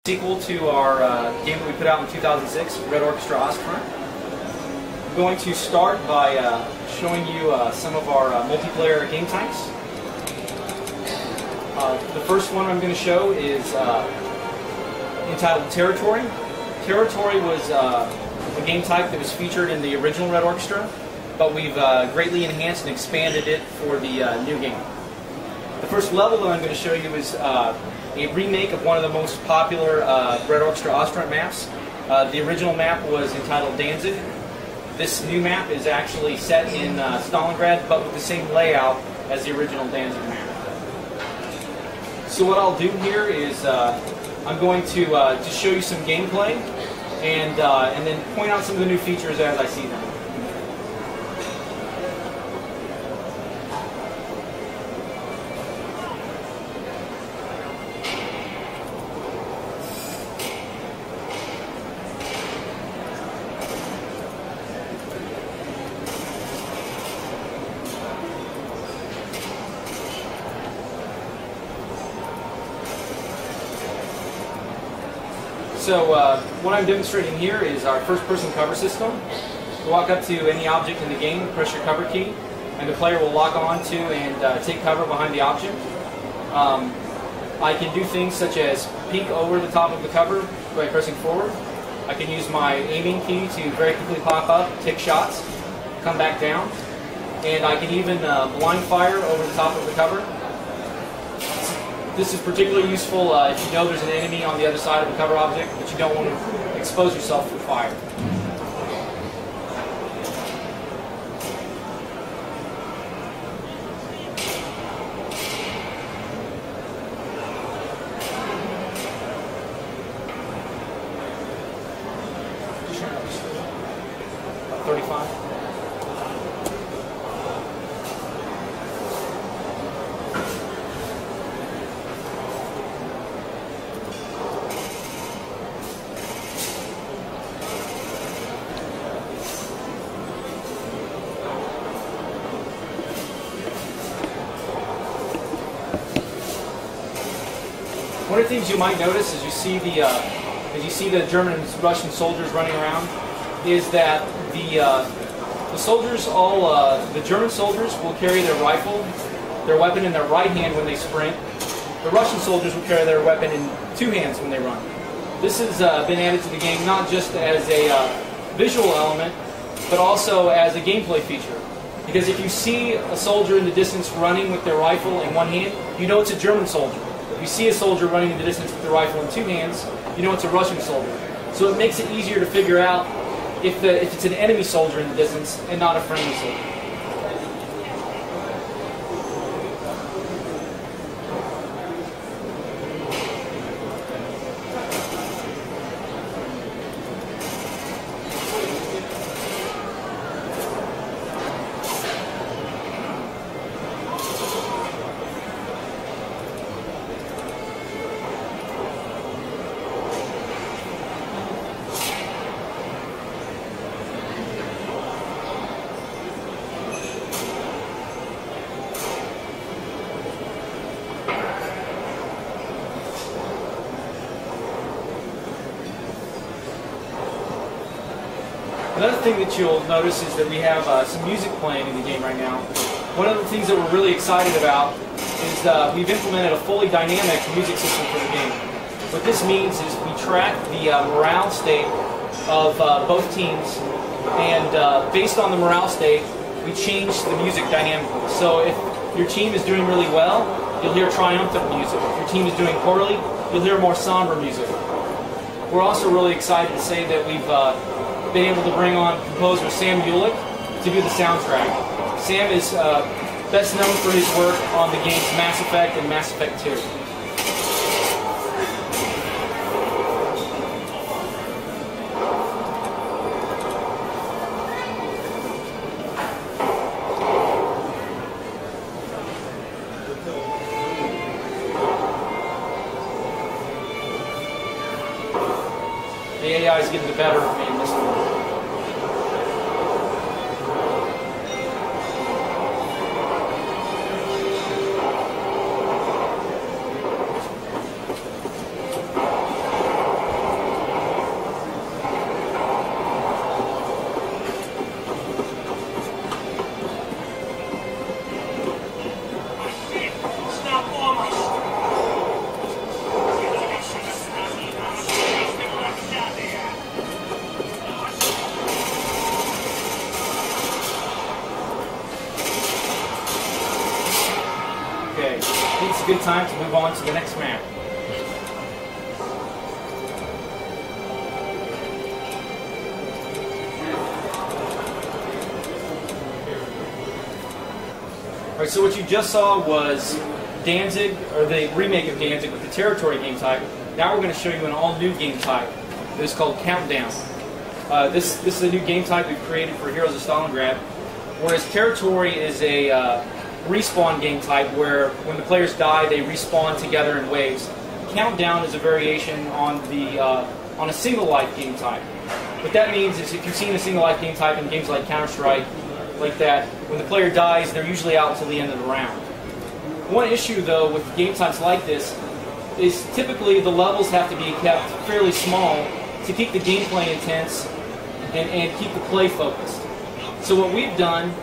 Sequel to our game that we put out in 2006, Red Orchestra Ostfront. I'm going to start by showing you some of our multiplayer game types. The first one I'm going to show is entitled Territory. Territory was a game type that was featured in the original Red Orchestra, but we've greatly enhanced and expanded it for the new game. The first level that I'm going to show you is a remake of one of the most popular Red Orchestra Ostfront maps. The original map was entitled Danzig. This new map is actually set in Stalingrad, but with the same layout as the original Danzig map. So what I'll do here is I'm going to just show you some gameplay and then point out some of the new features as I see them. So what I'm demonstrating here is our first-person cover system. You walk up to any object in the game, press your cover key, and the player will lock on to and take cover behind the object. I can do things such as peek over the top of the cover by pressing forward. I can use my aiming key to very quickly pop up, take shots, come back down, and I can even blind fire over the top of the cover. This is particularly useful if you know there's an enemy on the other side of the cover object, but you don't want to expose yourself to fire. About 35. One of the things you might notice as you see the German and Russian soldiers running around is that the soldiers, the German soldiers will carry their rifle, their weapon in their right hand when they sprint. The Russian soldiers will carry their weapon in two hands when they run. This has been added to the game not just as a visual element, but also as a gameplay feature. Because if you see a soldier in the distance running with their rifle in one hand, you know it's a German soldier. If you see a soldier running in the distance with the rifle in two hands, you know it's a Russian soldier. So it makes it easier to figure out if it's an enemy soldier in the distance and not a friendly soldier. Another thing that you'll notice is that we have some music playing in the game right now. One of the things that we're really excited about is we've implemented a fully dynamic music system for the game. What this means is we track the morale state of both teams, and based on the morale state, we change the music dynamically. So if your team is doing really well, you'll hear triumphant music. If your team is doing poorly, you'll hear more somber music. We're also really excited to say that we've been able to bring on composer Sam Ulick to do the soundtrack. Sam is best known for his work on the games Mass Effect and Mass Effect 2. The AI is getting the better of me in this one. time to move on to the next map. Alright, so what you just saw was Danzig, or the remake of Danzig with the territory game type. Now we're going to show you an all-new game type. It's called Countdown. This is a new game type we've created for Heroes of Stalingrad, whereas territory is a respawn game type where when the players die, they respawn together in waves. Countdown is a variation on a single life game type. What that means is if you've seen a single life game type in games like Counter-Strike, like that, when the player dies, they're usually out until the end of the round. One issue, though, with game types like this is typically the levels have to be kept fairly small to keep the gameplay intense and keep the play focused. So what we've done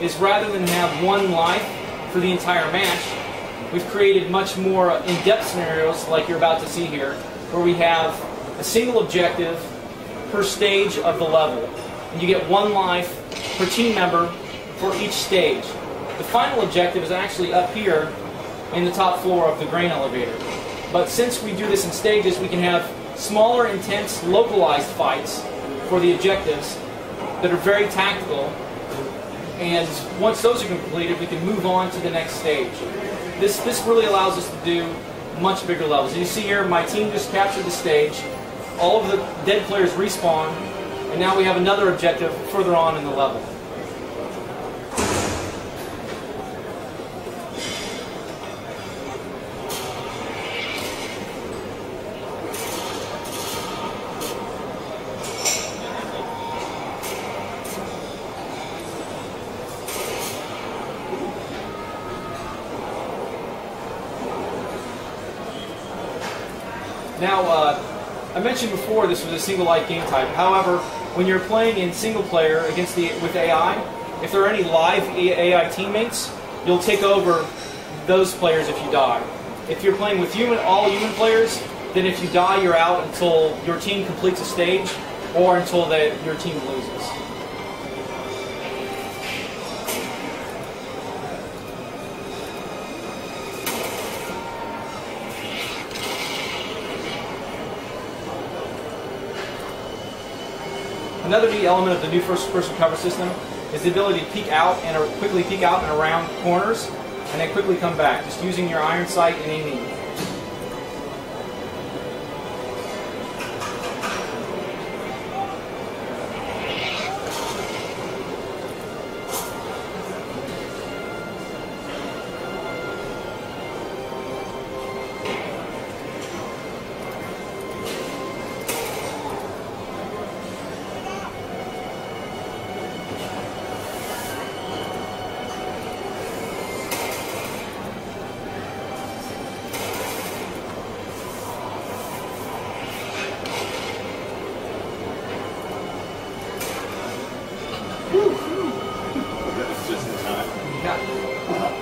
is rather than have one life for the entire match, we've created much more in-depth scenarios like you're about to see here, where we have a single objective per stage of the level. And you get one life per team member for each stage. The final objective is actually up here in the top floor of the grain elevator. But since we do this in stages, we can have smaller, intense, localized fights for the objectives that are very tactical. And once those are completed, we can move on to the next stage. This really allows us to do much bigger levels. As you see here, my team just captured the stage. All of the dead players respawn, and now we have another objective further on in the level. Now, I mentioned before this was a single life game type. However, when you're playing in single player with AI, if there are any live AI teammates, you'll take over those players if you die. If you're playing with all human players, then if you die, you're out until your team completes a stage or until your team loses. Another neat element of the new first-person cover system is the ability to quickly peek out and around corners, and then quickly come back, just using your iron sight and aiming.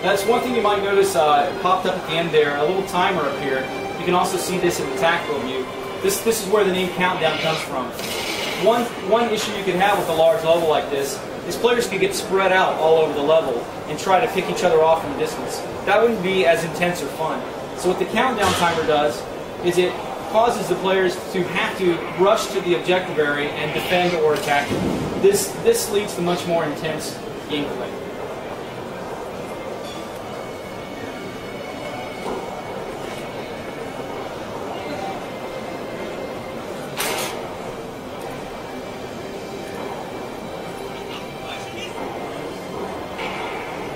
That's one thing you might notice popped up at the end there, a little timer up here. You can also see this in the tactical view. This is where the name Countdown comes from. One issue you could have with a large level like this is players could get spread out all over the level and try to pick each other off from a distance. That wouldn't be as intense or fun. So what the Countdown timer does is it causes the players to have to rush to the objective area and defend or attack it. This leads to much more intense gameplay.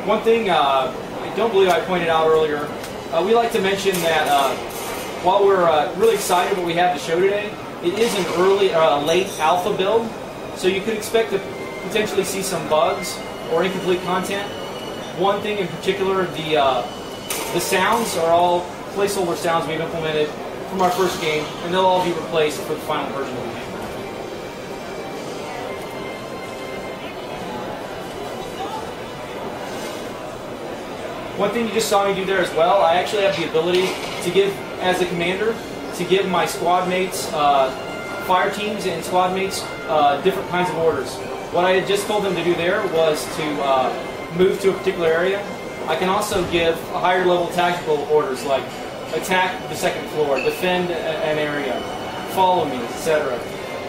One thing I don't believe I pointed out earlier, we like to mention that while we're really excited what we have to show today, it is an late alpha build, so you could expect to potentially see some bugs or incomplete content. One thing in particular, the sounds are all placeholder sounds we've implemented from our first game, and they'll all be replaced for the final version of the game. One thing you just saw me do there as well, I actually have the ability to give, as a commander, to give my squad mates, fire teams and squad mates, different kinds of orders. What I had just told them to do there was to move to a particular area, I can also give higher level tactical orders like attack the second floor, defend an area, follow me, etc.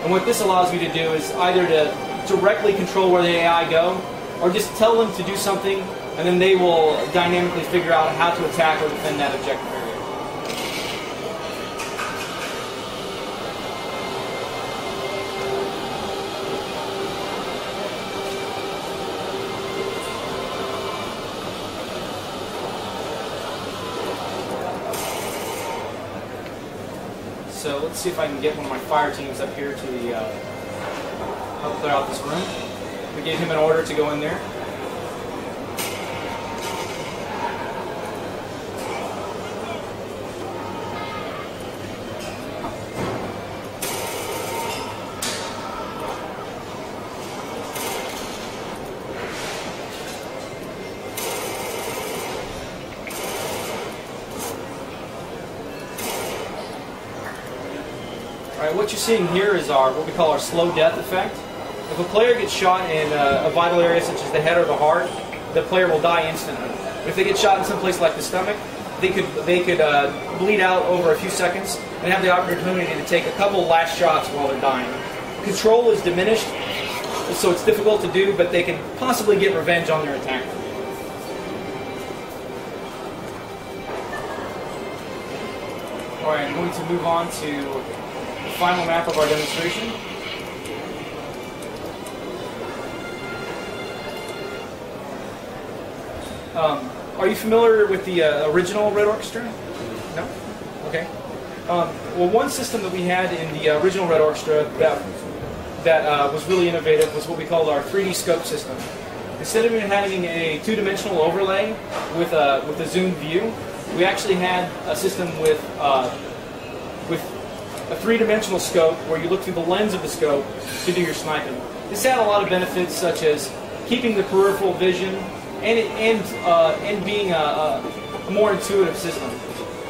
And what this allows me to do is either to directly control where the AI go, or just tell them to do something, and then they will dynamically figure out how to attack or defend that objective area. So let's see if I can get one of my fire teams up here to the help clear out this room. We gave him an order to go in there. Alright, what you're seeing here is what we call our slow death effect. If a player gets shot in a vital area such as the head or the heart, the player will die instantly. But if they get shot in some place like the stomach, they could bleed out over a few seconds and have the opportunity to take a couple last shots while they're dying. Control is diminished, so it's difficult to do, but they can possibly get revenge on their attacker. Alright, I'm going to move on to the final map of our demonstration. Are you familiar with the original Red Orcherstra? No? Okay. Well, one system that we had in the original Red Orcherstra that was really innovative was what we called our 3D scope system. Instead of having a two-dimensional overlay with a zoom view, we actually had a system with a three-dimensional scope where you look through the lens of the scope to do your sniping. This had a lot of benefits such as keeping the peripheral vision and being a more intuitive system.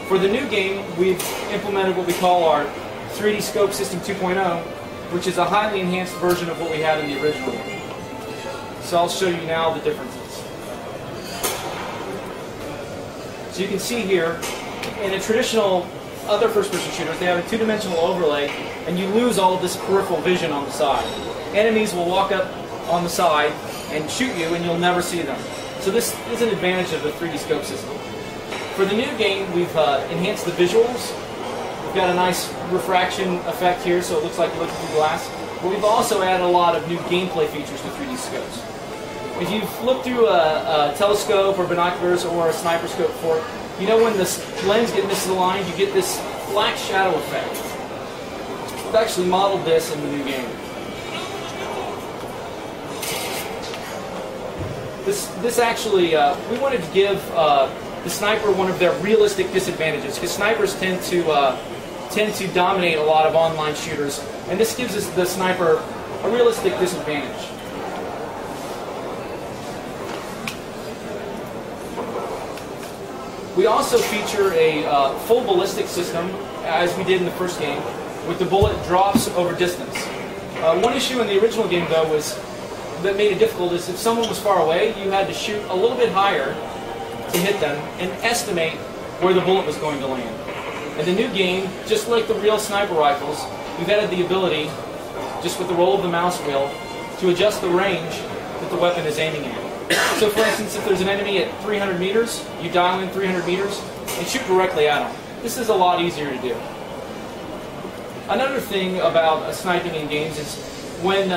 For the new game, we've implemented what we call our 3D Scope System 2.0, which is a highly enhanced version of what we had in the original one. So I'll show you now the differences. So you can see here, in a traditional other first-person shooters, they have a two-dimensional overlay, and you lose all of this peripheral vision on the side. Enemies will walk up on the side and shoot you, and you'll never see them. So this is an advantage of the 3D scope system. For the new game, we've enhanced the visuals. We've got a nice refraction effect here, so it looks like you're looking through glass. But we've also added a lot of new gameplay features to 3D scopes. If you've looked through a telescope or binoculars or a sniper scope before, you know when the lens gets misaligned, you get this black shadow effect. We've actually modeled this in the new game. This actually, we wanted to give the sniper one of their realistic disadvantages, because snipers tend to dominate a lot of online shooters, and this gives us the sniper a realistic disadvantage. We also feature a full ballistic system, as we did in the first game, with the bullet drops over distance. One issue in the original game, though, that made it difficult is if someone was far away, you had to shoot a little bit higher to hit them and estimate where the bullet was going to land. In the new game, just like the real sniper rifles, we've added the ability, just with the roll of the mouse wheel, to adjust the range that the weapon is aiming at. So for instance, if there's an enemy at 300 meters, you dial in 300 meters and shoot directly at them. This is a lot easier to do. Another thing about sniping in games is when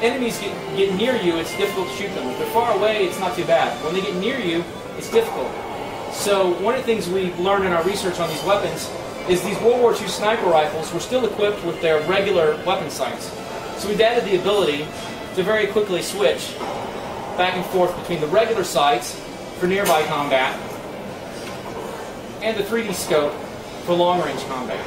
enemies get near you, it's difficult to shoot them. If they're far away, it's not too bad. When they get near you, it's difficult. So one of the things we've learned in our research on these weapons is these World War II sniper rifles were still equipped with their regular weapon sights. So we've added the ability to very quickly switch back and forth between the regular sights for nearby combat and the 3D scope for long-range combat.